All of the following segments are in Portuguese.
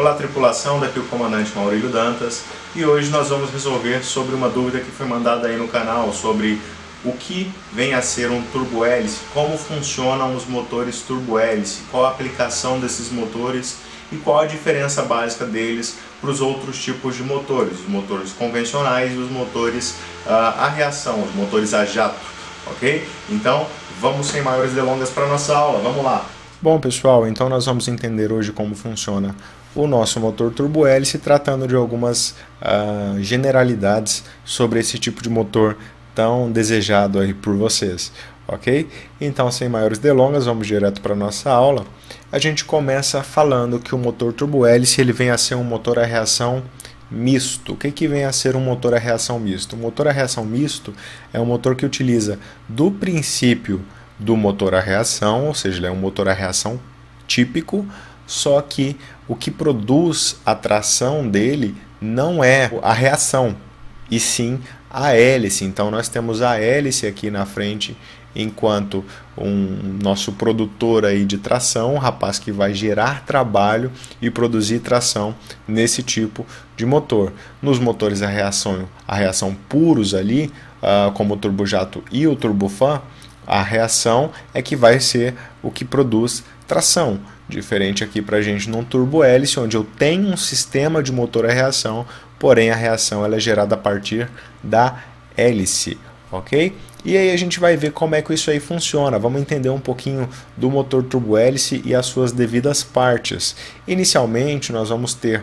Olá tripulação, daqui o comandante Maurílio Dantas e hoje nós vamos resolver sobre uma dúvida que foi mandada aí no canal sobre o que vem a ser um turbo-hélice, como funcionam os motores turbo-hélice, qual a aplicação desses motores e qual a diferença básica deles para os outros tipos de motores, os motores convencionais e os motores a reação, os motores a jato, ok? Então vamos sem maiores delongas para a nossa aula, vamos lá! Bom pessoal, então nós vamos entender hoje como funciona o nosso motor turbo-hélice, tratando de algumas generalidades sobre esse tipo de motor tão desejado aí por vocês, ok? Então, sem maiores delongas, vamos direto para a nossa aula. A gente começa falando que o motor turbo-hélice ele vem a ser um motor a reação misto. O que vem a ser um motor a reação misto? O motor a reação misto é um motor que utiliza do princípio do motor a reação, ou seja, ele é um motor a reação típico, só que o que produz a tração dele não é a reação, e sim a hélice. Então nós temos a hélice aqui na frente, enquanto um nosso produtor aí de tração, um rapaz que vai gerar trabalho e produzir tração nesse tipo de motor. Nos motores a reação puros ali, como o turbojato e o turbofan, a reação é que vai ser o que produz tração. Diferente aqui para a gente num turbo-hélice, onde eu tenho um sistema de motor a reação, porém a reação ela é gerada a partir da hélice, ok? E aí a gente vai ver como é que isso aí funciona. Vamos entender um pouquinho do motor turbo-hélice e as suas devidas partes. Inicialmente nós vamos ter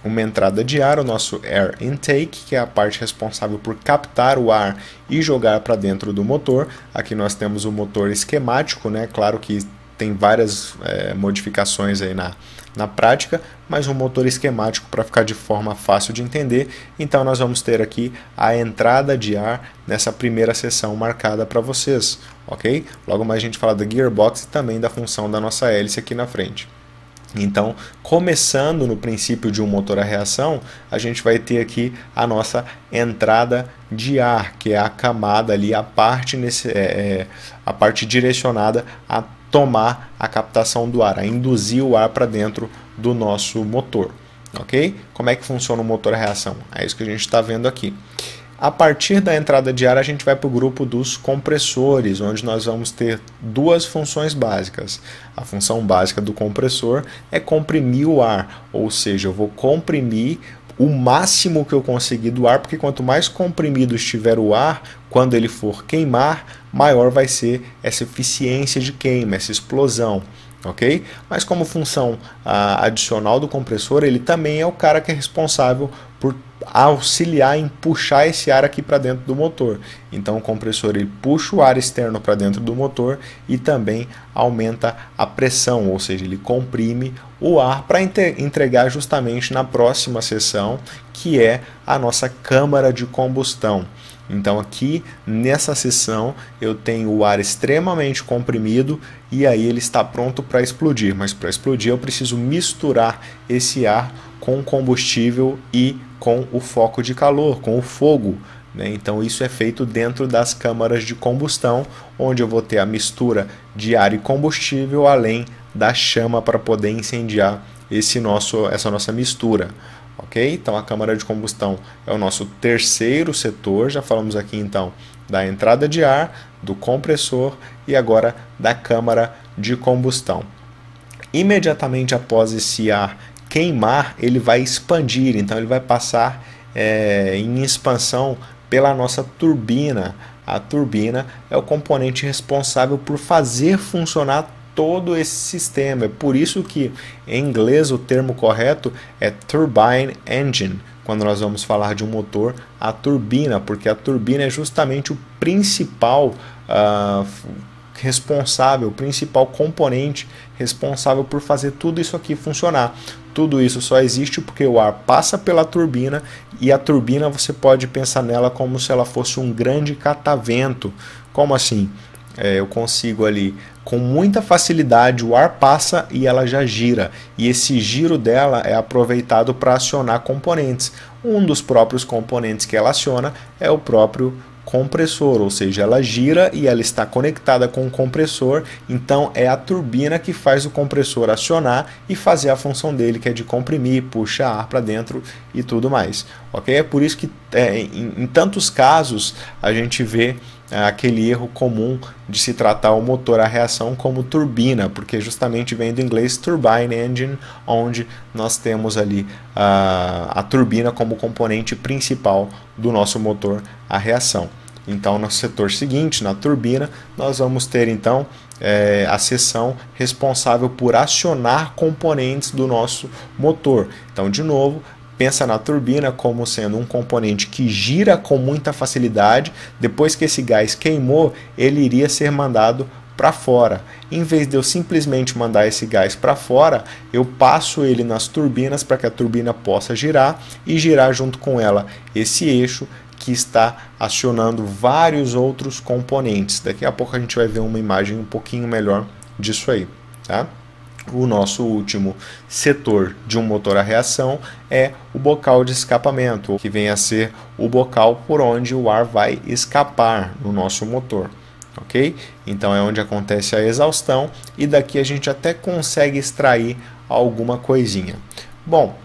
uma entrada de ar, o nosso air intake, que é a parte responsável por captar o ar e jogar para dentro do motor. Aqui nós temos o motor esquemático, né? Claro que tem várias modificações aí na prática, mas um motor esquemático para ficar de forma fácil de entender. Então nós vamos ter aqui a entrada de ar nessa primeira seção marcada para vocês, ok? Logo mais a gente fala da gearbox e também da função da nossa hélice aqui na frente. Então, começando no princípio de um motor a reação, a gente vai ter aqui a nossa entrada de ar, que é a camada ali, a parte direcionada a tomar a captação do ar, a induzir o ar para dentro do nosso motor, ok? Como é que funciona o motor a reação? É isso que a gente está vendo aqui. A partir da entrada de ar, a gente vai para o grupo dos compressores, onde nós vamos ter duas funções básicas. A função básica do compressor é comprimir o ar, ou seja, eu vou comprimir o máximo que eu conseguir do ar, porque quanto mais comprimido estiver o ar, quando ele for queimar, maior vai ser essa eficiência de queima, essa explosão. Ok? Mas como função adicional do compressor, ele também é o cara que é responsável por auxiliar em puxar esse ar aqui para dentro do motor. Então o compressor ele puxa o ar externo para dentro do motor e também aumenta a pressão, ou seja, ele comprime o ar para entregar justamente na próxima seção, que é a nossa câmara de combustão. Então aqui nessa seção eu tenho o ar extremamente comprimido e aí ele está pronto para explodir, mas para explodir eu preciso misturar esse ar com o combustível e com o foco de calor, com o fogo, né? Então isso é feito dentro das câmaras de combustão, onde eu vou ter a mistura de ar e combustível, além da chama para poder incendiar essa nossa mistura. Ok? Então a câmara de combustão é o nosso terceiro setor. Já falamos aqui então da entrada de ar, do compressor e agora da câmara de combustão. Imediatamente após esse ar queimar, ele vai expandir, então ele vai passar em expansão pela nossa turbina. A turbina é o componente responsável por fazer funcionar todo esse sistema. É por isso que em inglês o termo correto é turbine engine, quando nós vamos falar de um motor a turbina, porque a turbina é justamente o principal o principal componente responsável por fazer tudo isso aqui funcionar. Tudo isso só existe porque o ar passa pela turbina, e a turbina você pode pensar nela como se ela fosse um grande catavento. Como assim? Eu consigo ali, com muita facilidade, o ar passa e ela já gira, e esse giro dela é aproveitado para acionar componentes. Um dos próprios componentes que ela aciona é o próprio compressor, ou seja, ela gira e ela está conectada com o compressor, então é a turbina que faz o compressor acionar e fazer a função dele, que é de comprimir, puxar ar para dentro e tudo mais, ok? É por isso que em tantos casos a gente vê aquele erro comum de se tratar o motor a reação como turbina, porque justamente vem do inglês turbine engine, onde nós temos ali a turbina como componente principal do nosso motor a reação. Então, no setor seguinte, na turbina, nós vamos ter então a seção responsável por acionar componentes do nosso motor. Então, de novo, pensa na turbina como sendo um componente que gira com muita facilidade. Depois que esse gás queimou, ele iria ser mandado para fora. Em vez de eu simplesmente mandar esse gás para fora, eu passo ele nas turbinas para que a turbina possa girar e girar junto com ela esse eixo que está acionando vários outros componentes. Daqui a pouco a gente vai ver uma imagem um pouquinho melhor disso aí, tá? O nosso último setor de um motor a reação é o bocal de escapamento, que vem a ser o bocal por onde o ar vai escapar no nosso motor, ok? Então é onde acontece a exaustão e daqui a gente até consegue extrair alguma coisinha. Bom,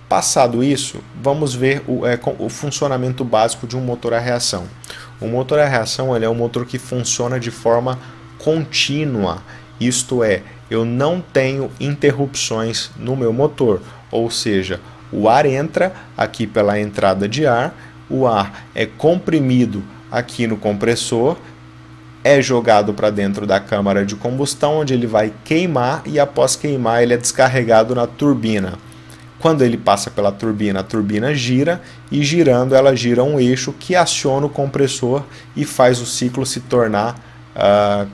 passado isso, vamos ver o funcionamento básico de um motor a reação. O motor a reação ele é um motor que funciona de forma contínua, isto é, eu não tenho interrupções no meu motor, ou seja, o ar entra aqui pela entrada de ar, o ar é comprimido aqui no compressor, é jogado para dentro da câmara de combustão, onde ele vai queimar e após queimar ele é descarregado na turbina. Quando ele passa pela turbina, a turbina gira e girando ela gira um eixo que aciona o compressor e faz o ciclo se tornar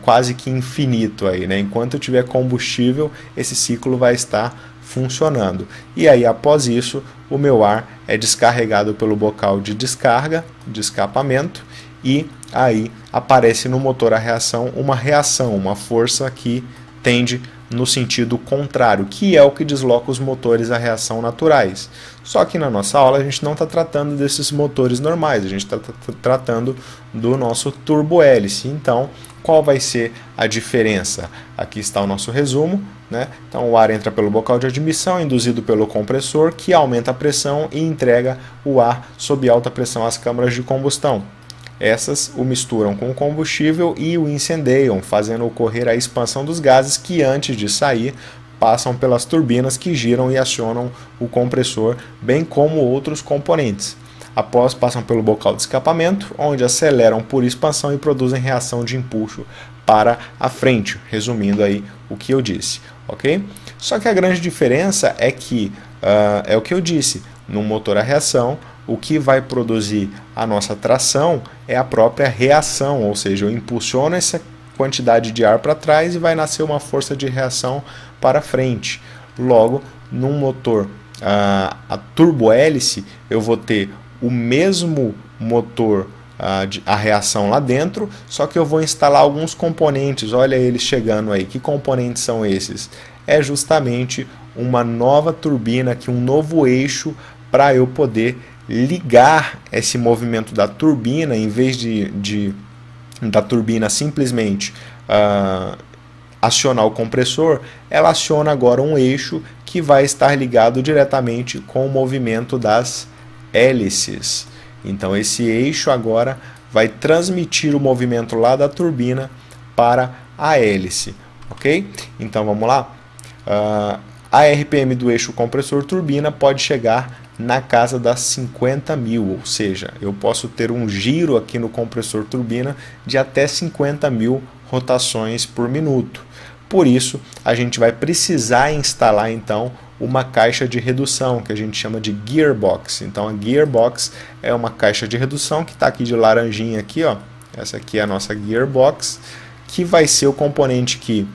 quase que infinito aí, né? Enquanto tiver combustível, esse ciclo vai estar funcionando. E aí, após isso, o meu ar é descarregado pelo bocal de descarga, de escapamento, e aí aparece no motor a reação, uma força que tende no sentido contrário, que é o que desloca os motores a reação naturais. Só que na nossa aula a gente não está tratando desses motores normais, a gente está tratando do nosso turbo-hélice. Então, qual vai ser a diferença? Aqui está o nosso resumo, né? Então, o ar entra pelo bocal de admissão, induzido pelo compressor, que aumenta a pressão e entrega o ar sob alta pressão às câmaras de combustão. Essas o misturam com o combustível e o incendeiam, fazendo ocorrer a expansão dos gases que, antes de sair, passam pelas turbinas que giram e acionam o compressor, bem como outros componentes. Após, passam pelo bocal de escapamento, onde aceleram por expansão e produzem reação de empuxo para a frente, resumindo aí o que eu disse, ok? Só que a grande diferença é que, é o que eu disse, no motor a reação, o que vai produzir a nossa tração é a própria reação, ou seja, eu impulsiono essa quantidade de ar para trás e vai nascer uma força de reação para frente. Logo, num motor a turbo-hélice, eu vou ter o mesmo motor a reação lá dentro, só que eu vou instalar alguns componentes. Olha eles chegando aí. Que componentes são esses? É justamente uma nova turbina, aqui, um novo eixo para eu poder ligar esse movimento da turbina, em vez da turbina simplesmente acionar o compressor, ela aciona agora um eixo que vai estar ligado diretamente com o movimento das hélices. Então esse eixo agora vai transmitir o movimento lá da turbina para a hélice, ok? Então vamos lá? A RPM do eixo compressor-turbina pode chegar na casa das 50.000, ou seja, eu posso ter um giro aqui no compressor-turbina de até 50.000 rotações por minuto. Por isso, a gente vai precisar instalar então uma caixa de redução, que a gente chama de gearbox. Então a gearbox é uma caixa de redução que está aqui de laranjinha aqui, ó. Essa aqui é a nossa gearbox, que vai ser o componente que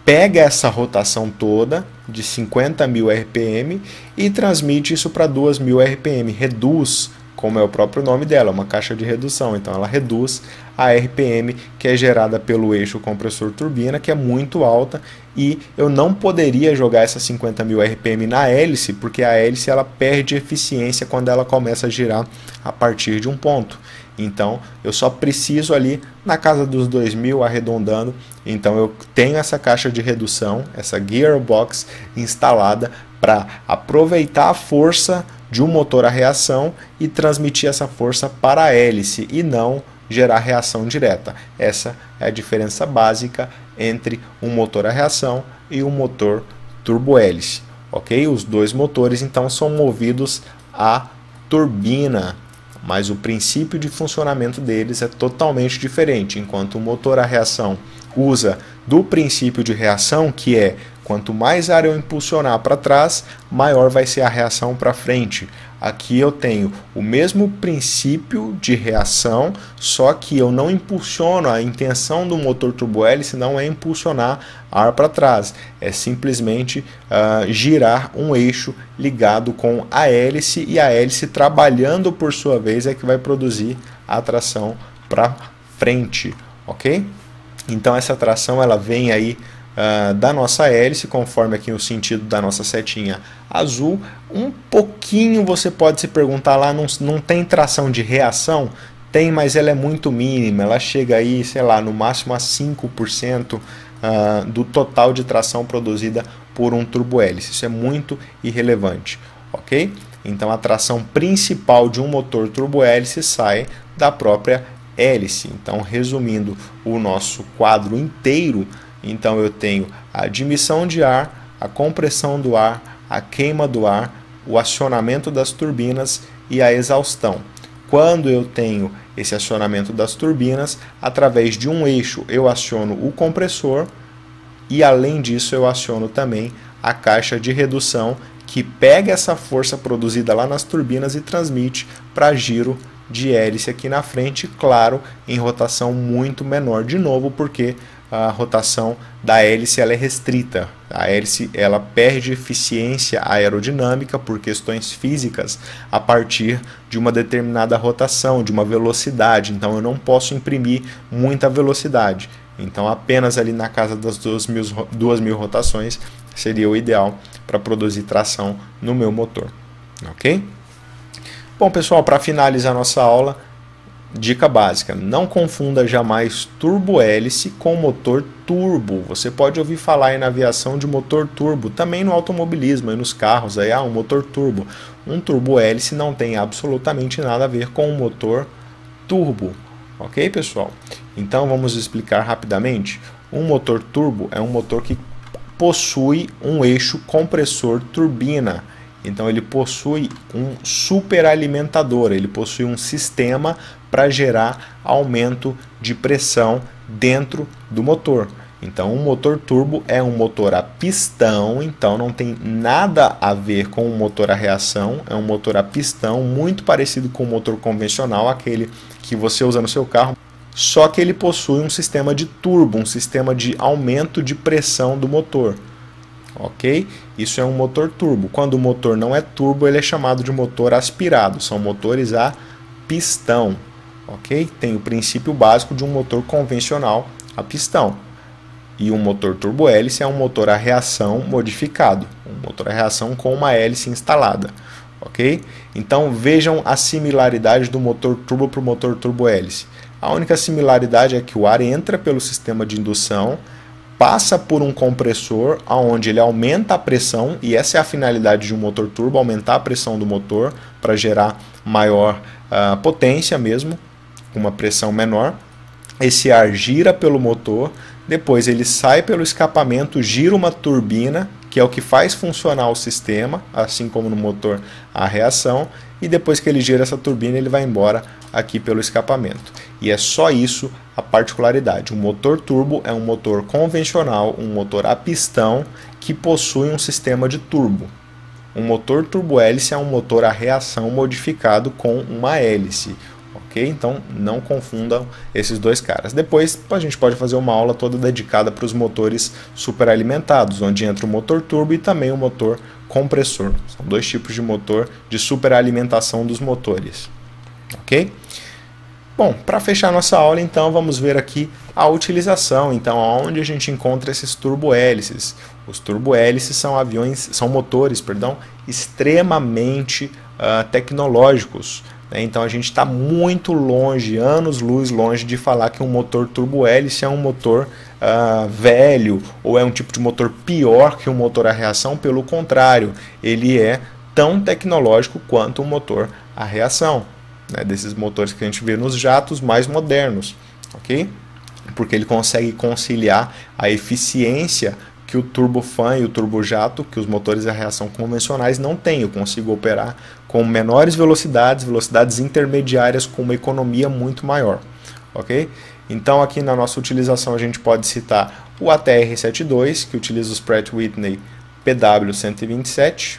pega essa rotação toda de 50.000 RPM e transmite isso para 2.000 RPM, reduz, como é o próprio nome dela, uma caixa de redução. Então ela reduz a RPM que é gerada pelo eixo compressor-turbina, que é muito alta, e eu não poderia jogar essas 50.000 RPM na hélice, porque a hélice ela perde eficiência quando ela começa a girar a partir de um ponto. Então eu só preciso ali na casa dos 2.000 arredondando. Então eu tenho essa caixa de redução, essa gearbox instalada para aproveitar a força de um motor a reação e transmitir essa força para a hélice e não gerar reação direta. Essa é a diferença básica entre um motor a reação e um motor turbohélice. Ok? Os dois motores então são movidos a turbina, mas o princípio de funcionamento deles é totalmente diferente. Enquanto o motor a reação usa do princípio de reação, que é quanto mais ar eu impulsionar para trás, maior vai ser a reação para frente. Aqui eu tenho o mesmo princípio de reação, só que eu não impulsiono. A intenção do motor turbohélice não é impulsionar ar para trás, é simplesmente girar um eixo ligado com a hélice, e a hélice trabalhando por sua vez é que vai produzir a tração para frente, ok? Então essa tração ela vem aí da nossa hélice, conforme aqui o sentido da nossa setinha azul. Um pouquinho você pode se perguntar lá, não tem tração de reação? Tem, mas ela é muito mínima, ela chega aí, sei lá, no máximo a 5% do total de tração produzida por um turbohélice. Isso é muito irrelevante, ok? Então a tração principal de um motor turbohélice sai da própria hélice. Então, resumindo o nosso quadro inteiro, então eu tenho a admissão de ar, a compressão do ar, a queima do ar, o acionamento das turbinas e a exaustão. Quando eu tenho esse acionamento das turbinas, através de um eixo eu aciono o compressor e, além disso, eu aciono também a caixa de redução, que pega essa força produzida lá nas turbinas e transmite para giro de hélice aqui na frente, claro, em rotação muito menor, de novo, porque a rotação da hélice ela é restrita. A hélice ela perde eficiência aerodinâmica por questões físicas a partir de uma determinada rotação, de uma velocidade. Então eu não posso imprimir muita velocidade. Então apenas ali na casa das 2.000 rotações seria o ideal para produzir tração no meu motor. Ok? Bom, pessoal, para finalizar nossa aula, dica básica: não confunda jamais turbohélice com motor turbo. Você pode ouvir falar aí na aviação de motor turbo, também no automobilismo e nos carros, aí, um motor turbo. Um turbohélice não tem absolutamente nada a ver com um motor turbo. Ok, pessoal? Então vamos explicar rapidamente. Um motor turbo é um motor que possui um eixo compressor turbina. Então ele possui um superalimentador, ele possui um sistema para gerar aumento de pressão dentro do motor. Então um motor turbo é um motor a pistão, então não tem nada a ver com um motor a reação, é um motor a pistão, muito parecido com o motor convencional, aquele que você usa no seu carro, só que ele possui um sistema de turbo, um sistema de aumento de pressão do motor. Ok? Isso é um motor turbo. Quando o motor não é turbo, ele é chamado de motor aspirado. São motores a pistão. Ok? Tem o princípio básico de um motor convencional a pistão. E um motor turbohélice é um motor a reação modificado. Um motor a reação com uma hélice instalada. Ok? Então vejam a similaridade do motor turbo para o motor turbohélice. A única similaridade é que o ar entra pelo sistema de indução, passa por um compressor, onde ele aumenta a pressão, e essa é a finalidade de um motor turbo, aumentar a pressão do motor para gerar maior potência mesmo, com uma pressão menor. Esse ar gira pelo motor, depois ele sai pelo escapamento, gira uma turbina, que é o que faz funcionar o sistema, assim como no motor a reação, e depois que ele gira essa turbina, ele vai embora aqui pelo escapamento. E é só isso a particularidade. Um motor turbo é um motor convencional, um motor a pistão, que possui um sistema de turbo. Um motor turbohélice é um motor a reação modificado com uma hélice. Ok? Então não confundam esses dois caras. Depois a gente pode fazer uma aula toda dedicada para os motores superalimentados, onde entra o motor turbo e também o motor compressor. São dois tipos de motor de superalimentação dos motores. Ok? Bom, para fechar nossa aula, então, vamos ver aqui a utilização. Então, onde a gente encontra esses turbohélices? Os turbohélices são motores, extremamente tecnológicos. né? Então a gente está muito longe, anos-luz longe de falar que um motor turbo-hélice é um motor velho ou é um tipo de motor pior que um motor a reação. Pelo contrário, ele é tão tecnológico quanto um motor a reação, né? Desses motores que a gente vê nos jatos mais modernos, ok? Porque ele consegue conciliar a eficiência que o turbofan e o turbojato, que os motores a reação convencionais não têm. Eu consigo operar com menores velocidades, velocidades intermediárias, com uma economia muito maior, ok? Então aqui na nossa utilização a gente pode citar o ATR-72, que utiliza os Pratt Whitney PW127.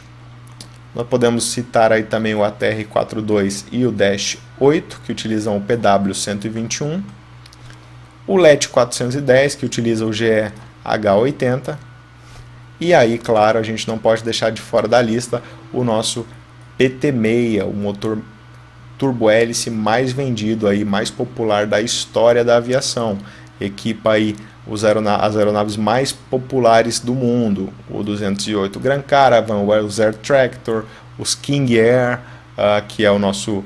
Nós podemos citar aí também o ATR-42 e o Dash 8, que utilizam o PW121. O LET 410, que utiliza o GE-H80. E aí, claro, a gente não pode deixar de fora da lista o nosso PT-6, o motor turbo-hélice mais vendido, aí, mais popular da história da aviação. Equipa aí as aeronaves mais populares do mundo, o 208 Grand Caravan, os Air Tractor, os King Air, que é o nosso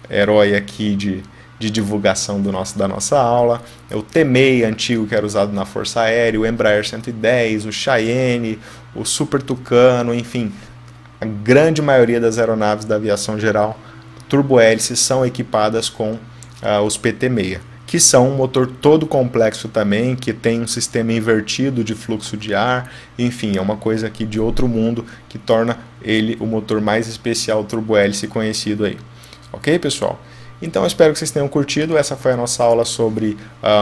herói aqui de divulgação da nossa aula, o T-6 antigo que era usado na Força Aérea, o Embraer 110, o Cheyenne, o Super Tucano, enfim, a grande maioria das aeronaves da aviação geral turbo-hélices são equipadas com os PT-6, que são um motor todo complexo também, que tem um sistema invertido de fluxo de ar, enfim, é uma coisa aqui de outro mundo que torna ele o motor mais especial turbo-hélice conhecido aí. Ok, pessoal? Então eu espero que vocês tenham curtido. Essa foi a nossa aula sobre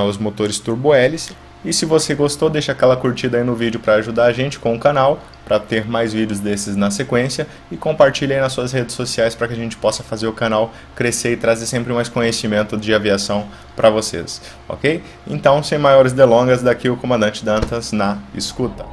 os motores turbo-hélice. E se você gostou, deixa aquela curtida aí no vídeo para ajudar a gente com o canal, para ter mais vídeos desses na sequência, e compartilhe aí nas suas redes sociais para que a gente possa fazer o canal crescer e trazer sempre mais conhecimento de aviação para vocês, ok? Então, sem maiores delongas, daqui o comandante Dantas na escuta.